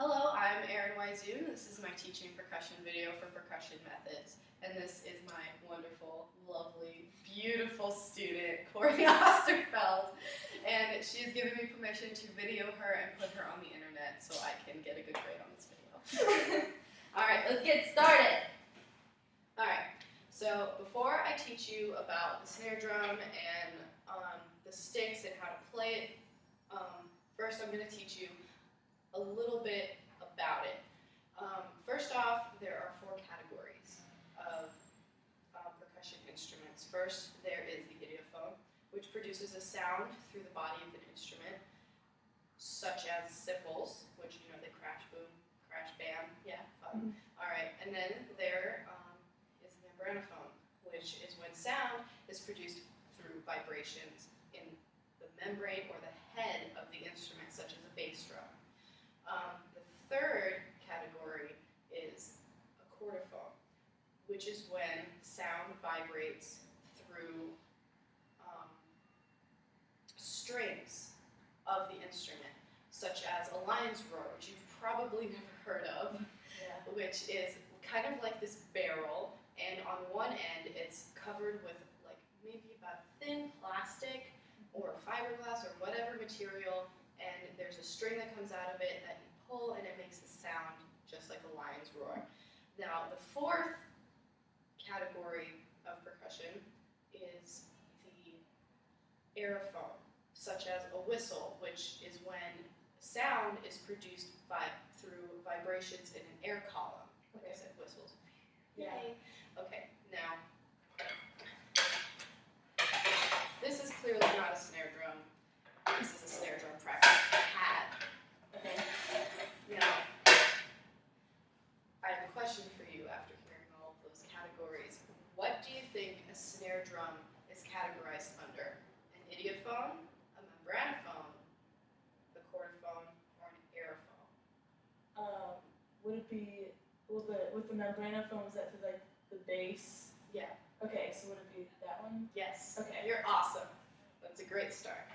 Hello, I'm Erin Weishuhn. This is my teaching percussion video for percussion methods. And this is my wonderful, lovely, beautiful student, Corey Osterfeld. And she's given me permission to video her and put her on the internet so I can get a good grade on this video. Alright, let's get started. Alright, so before I teach you about the snare drum and the sticks and how to play it, first I'm going to teach you a little bit about it. First off, there are 4 categories of percussion instruments. First, there is the idiophone, which produces a sound through the body of an instrument, such as cymbals, which, you know, they crash, boom, crash, bam, yeah, fun. Alright, and then there is the membranophone, which is when sound is produced through vibrations in the membrane or the head of the instrument, such as a bass drum. The third category is a chordophone, which is when sound vibrates through strings of the instrument, such as a lion's roar, which you've probably never heard of, which is kind of like this barrel, and on one end it's covered with like maybe about thin plastic or fiberglass or whatever material, and there's a string that comes out of it that you pull and it makes a sound just like a lion's roar. Now, the 4th category of percussion is the aerophone, such as a whistle, which is when sound is produced through vibrations in an air column. Like I said, whistles. Yeah. Yay. Okay, now, this is clearly not a snare drum. This is a snare drum practice pad. Okay. Now, I have a question for you after hearing all of those categories. What do you think a snare drum is categorized under? An idiophone, a membranophone, the chordophone, or an aerophone? Would it be with the membranophone? Was that for like the bass? Yeah. Okay, so would it be that one? Yes. Okay. You're awesome. That's a great start.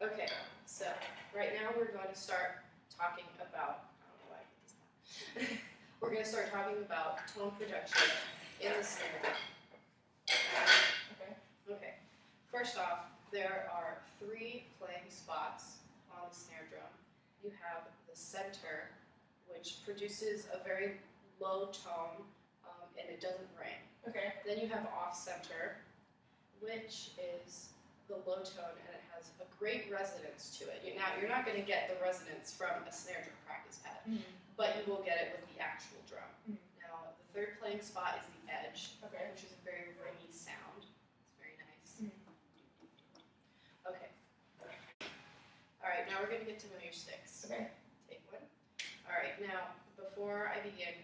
Okay, so right now we're going to start talking about, I don't know why I did this. We're going to start talking about tone projection in the snare drum. Okay. Okay, first off, there are 3 playing spots on the snare drum. You have the center, which produces a very low tone, and it doesn't ring. Okay. Then you have off-center, which is the low tone, and it has a great resonance to it. Now, you're not going to get the resonance from a snare drum practice pad, but you will get it with the actual drum. Now, the 3rd playing spot is the edge, Okay. which is a very ringy sound. It's very nice. Okay. Alright, now we're going to get to know your sticks. Okay. Take one. Alright, now, before I begin,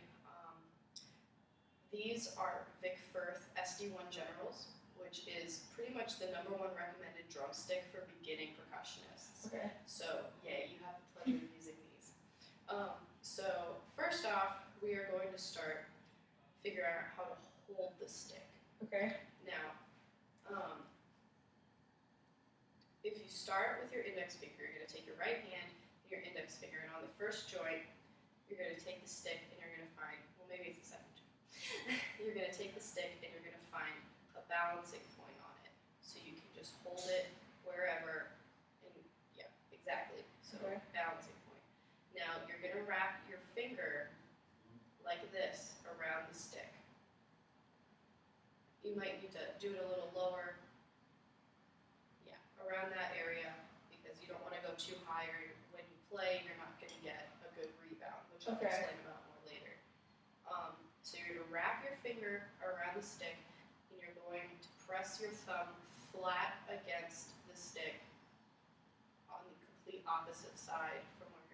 these are Vic Firth SD1 Generals, which is pretty much the #1 recommended drumstick for beginning percussionists. Okay. So, yay, you have the pleasure of using these. So, first off, we are going to start figuring out how to hold the stick. Okay. Now, if you start with your index finger, you're going to take your right hand and your index finger, and on the first joint, you're going to take the stick and you're going to find, well, maybe it's the second joint. You're going to take the stick and you're going to find a balancing point on it. So you can just hold it wherever, and yeah, exactly. So Okay. balancing point. Now, you're going to wrap your finger like this around the stick. You might need to do it a little lower. Yeah, around that area, because you don't want to go too high, or when you play, you're not going to get a good rebound, which I'll Okay. explain about more later. So you're going to wrap your finger around the stick, and you're going to press your thumb flat against the stick on the complete opposite side from where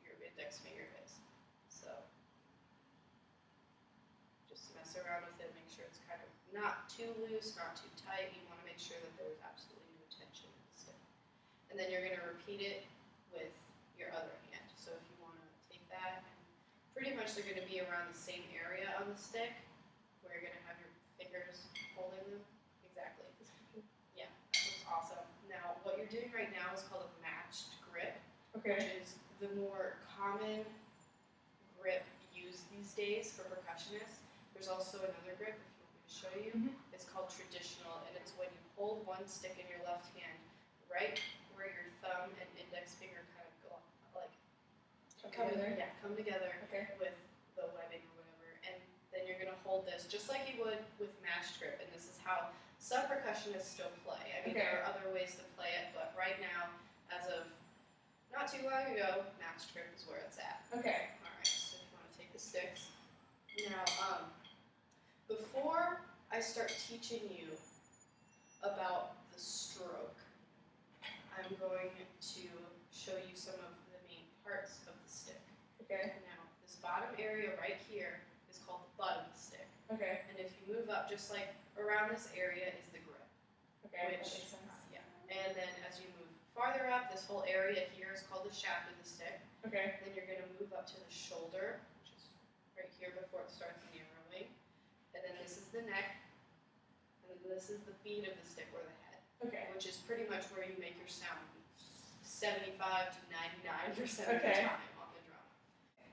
your index finger is. So just mess around with it, make sure it's kind of not too loose, not too tight. You want to make sure that there's absolutely no tension in the stick. And then you're going to repeat it with your other hand. So if you want to take that, and pretty much they're going to be around the same area on the stick where you're going to have your fingers holding them. Exactly. Yeah, that looks awesome. Now, what you're doing right now is called a matched grip, Okay. which is the more common grip used these days for percussionists. There's also another grip, if you want me to show you. It's called traditional, and it's when you hold one stick in your left hand, right where your thumb and index finger kind of go, like Come together. Yeah, come together Okay. with the webbing or whatever, and then you're gonna hold this just like you would with matched grip, and this is how some percussionists still play. I mean, there are other ways to play it, but right now, as of not too long ago, matched grip is where it's at. Okay. All right, so if you want to take the sticks. Now, before I start teaching you about the stroke, I'm going to show you some of the main parts of the stick. Okay. Now, this bottom area right here is called the butt of the stick. Okay. And if you move up, just like around this area is the grip. Okay. Which, that makes sense. yeah. And then as you move farther up, this whole area here is called the shaft of the stick. Okay. Then you're going to move up to the shoulder, which is right here before it starts narrowing. And then this is the neck. And then this is the beat of the stick or the head. Okay. Which is pretty much where you make your sound 75 to 99% of the Okay. time on the drum.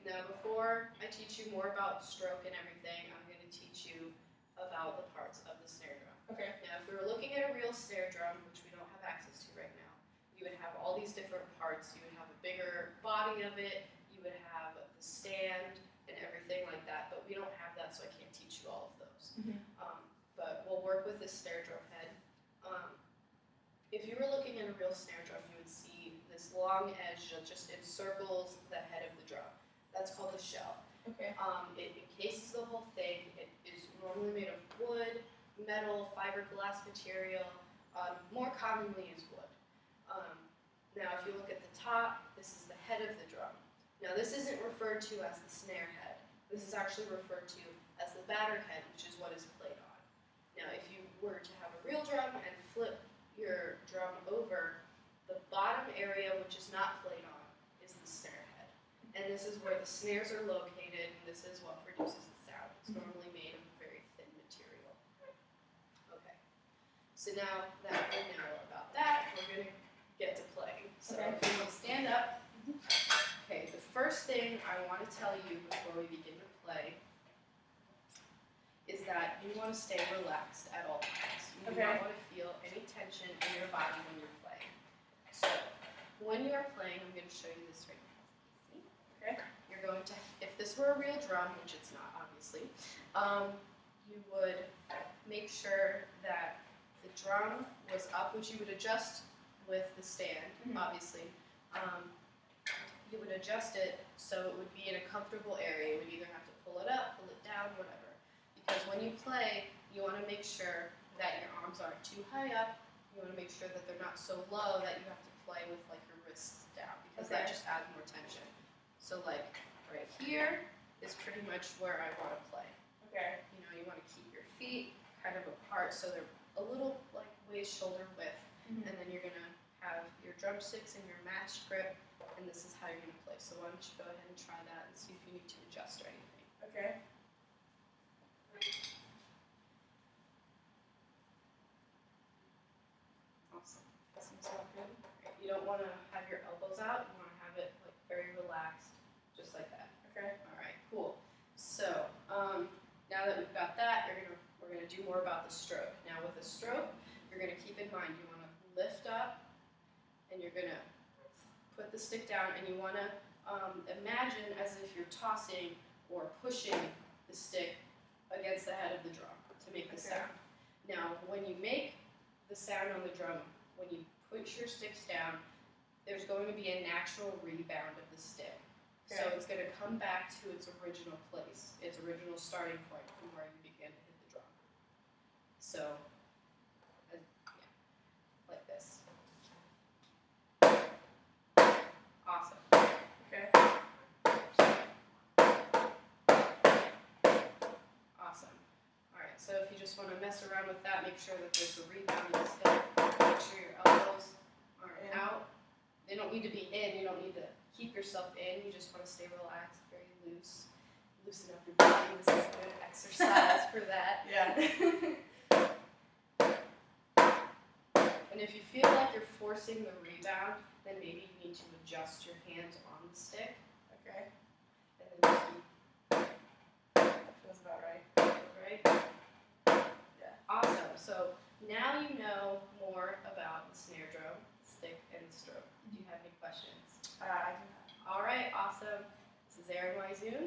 Now, before I teach you more about stroke and everything, I'm going to teach you about the parts of the snare drum. Okay. Now, if we were looking at a real snare drum, which we don't have access to right now, you would have all these different parts. You would have a bigger body of it, you would have the stand and everything like that, but we don't have that, so I can't teach you all of those. But we'll work with this snare drum head. If you were looking at a real snare drum, you would see this long edge that just encircles the head of the drum. That's called the shell. Okay. It encases the whole thing. It is normally made of wood, metal, fiberglass material. More commonly is wood. Now, if you look at the top, this is the head of the drum. Now, this isn't referred to as the snare head. This is actually referred to as the batter head, which is what is played on. Now, if you were to have a real drum and flip your drum over, the bottom area, which is not played on, is the snare head. And this is where the snares are located, and this is what produces the sound. It's normally made of a very thin material. Okay, so now that we know about that, we're going to get to playing. So if you want to stand up. Okay, the first thing I want to tell you before we begin to play is that you want to stay relaxed at all times. You do not want to feel any tension in your body when you're playing. So, when you are playing, I'm going to show you this right now. See? Okay. You're going to, if this were a real drum, which it's not, obviously, you would make sure that the drum was up, which you would adjust with the stand, obviously. You would adjust it so it would be in a comfortable area. You would either have to pull it up, pull it down, whatever. Because when you play, you want to make sure that your arms aren't too high up. You want to make sure that they're not so low that you have to play with like your wrists down, because that just adds more tension. So like right here is pretty much where I want to play. Okay. You know, you want to keep your feet kind of apart so they're a little like waist shoulder width, and then you're gonna have your drumsticks and your matched grip, and this is how you're gonna play. So why don't you go ahead and try that and see if you need to adjust or anything. Okay. Awesome. That seems so good. Right. You don't want to have your elbows out. You want to have it like very relaxed, just like that. Okay. All right. Cool. So now that we've got that, we're gonna do more about the stroke. Now with the stroke, you're gonna keep in mind you want to lift up, and you're gonna put the stick down, and you want to imagine as if you're tossing or pushing the stick against the head of the drum to make the sound. Now, when you make the sound on the drum, when you push your sticks down, there's going to be a natural rebound of the stick. So it's going to come back to its original place, its original starting point from where you began to hit the drum. So, yeah, like this. Awesome. Okay. Awesome. All right, so if you just want to mess around with that, make sure that there's a rebound of the stick. Make sure your elbows aren't out. They don't need to be in. You don't need to keep yourself in. You just want to stay relaxed, very loose. Loosen up your body. This is a good exercise for that. Yeah. And if you feel like you're forcing the rebound, then maybe you need to adjust your hands on the stick. Okay. And then keep So now you know more about the snare drum, stick, and the stroke. Do you have any questions? I do All right, awesome. This is Erin Weishuhn.